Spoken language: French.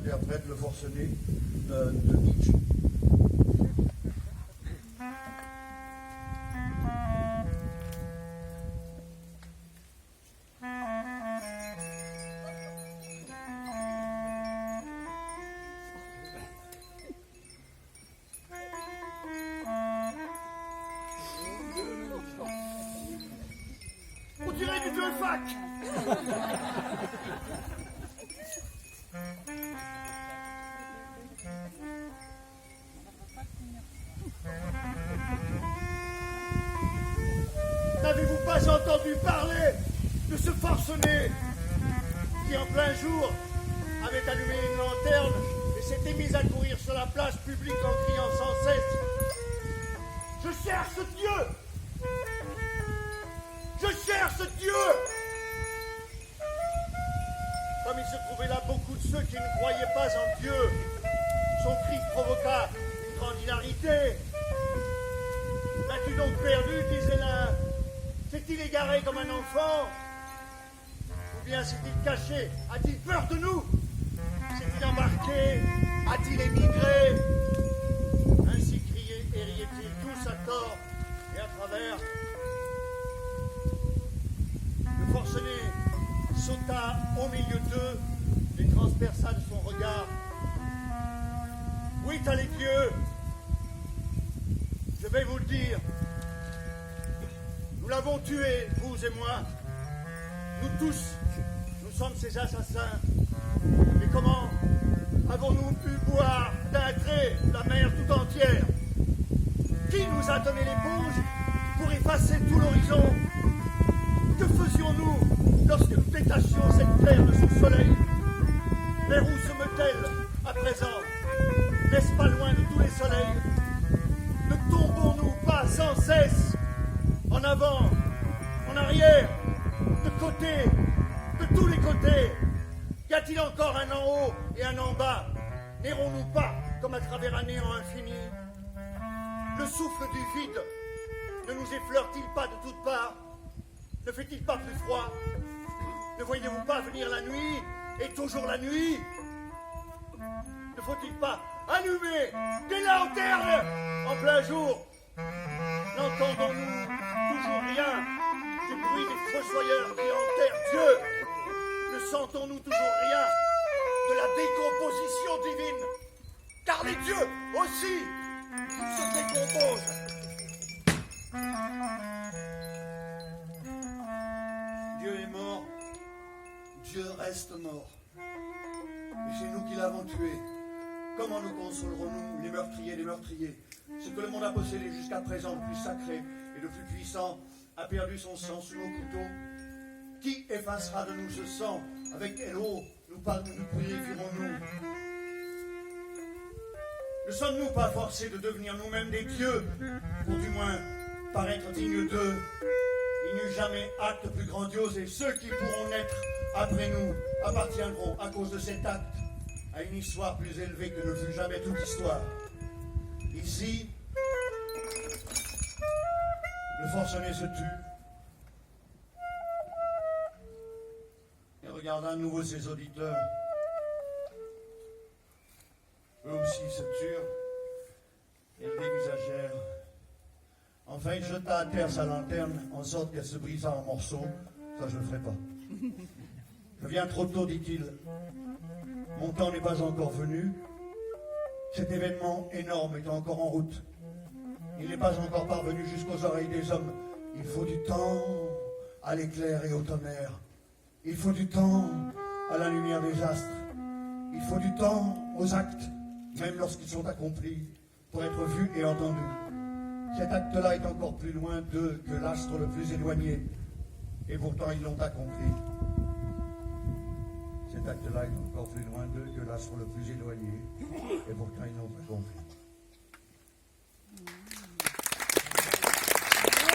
interprète le forcené de Nietzsche. On dirait du vieux fac. N'avez-vous pas entendu parler de ce forcené qui, en plein jour, avait allumé une lanterne et s'était mis à courir sur la place publique en criant sans cesse « Je cherche Dieu ! Je cherche Dieu !» Comme il se trouvait là beaucoup de ceux qui ne croyaient pas en Dieu, son cri provoqua une grande hilarité. « L'as-tu donc perdu ?» disait l'un. « S'est-il égaré comme un enfant? Ou bien s'est-il caché? A-t-il peur de nous? S'est-il embarqué? A-t-il émigré ?» Ainsi criaient et riaient-ils tous à tort et à travers. Le forcené sauta au milieu d'eux et transperça de son regard. « Où est allé Dieu? Je vais vous le dire. Nous l'avons tué, vous et moi. Nous tous, nous sommes ces assassins. Et comment avons-nous pu boire d'un trait la mer tout entière? Qui nous a donné l'éponge pour effacer tout l'horizon? Que faisions-nous lorsque nous détachions cette terre de son soleil? Vers où se meut-elle à présent? N'est-ce pas loin de tous les soleils? Ne tombons-nous pas sans cesse en avant, en arrière, de côté, de tous les côtés? Y a-t-il encore un en haut et un en bas? N'errons-nous pas comme à travers un néant infini? Le souffle du vide ne nous effleure-t-il pas de toutes parts? Ne fait-il pas plus froid? Ne voyez-vous pas venir la nuit et toujours la nuit? Ne faut-il pas allumer des lanternes en plein jour? N'entendons-nous toujours rien du bruit des fossoyeurs qui enterrent Dieu? Ne sentons-nous toujours rien de la décomposition divine? Car les dieux aussi se décomposent. Dieu est mort, Dieu reste mort. Et c'est nous qui l'avons tué. Comment nous consolerons-nous, les meurtriers des meurtriers? Ce que le monde a possédé jusqu'à présent, le plus sacré et le plus puissant, a perdu son sang sous nos couteaux. Qui effacera de nous ce sang? Avec quelle eau nous purifierons-nous? Ne sommes-nous pas forcés de devenir nous-mêmes des dieux, pour du moins paraître dignes d'eux? Il n'y eut jamais acte plus grandiose, et ceux qui pourront naître après nous appartiendront, à cause de cet acte, à une histoire plus élevée que ne fut jamais toute histoire. Ici, le forcené se tue et regarda à nouveau ses auditeurs. Eux aussi se turent et le dévisagèrent. Enfin, il jeta à terre sa lanterne en sorte qu'elle se brisa en morceaux. Ça, je ne le ferai pas. Je viens trop tôt, dit-il. Mon temps n'est pas encore venu. Cet événement énorme est encore en route. Il n'est pas encore parvenu jusqu'aux oreilles des hommes. Il faut du temps à l'éclair et au tonnerre. Il faut du temps à la lumière des astres. Il faut du temps aux actes, même lorsqu'ils sont accomplis, pour être vus et entendus. Cet acte-là est encore plus loin d'eux que l'astre le plus éloigné. Et pourtant, ils l'ont accompli. Cet acte-là est encore plus loin d'eux que l'astre le plus éloigné. Et pourtant, ils l'ont accompli.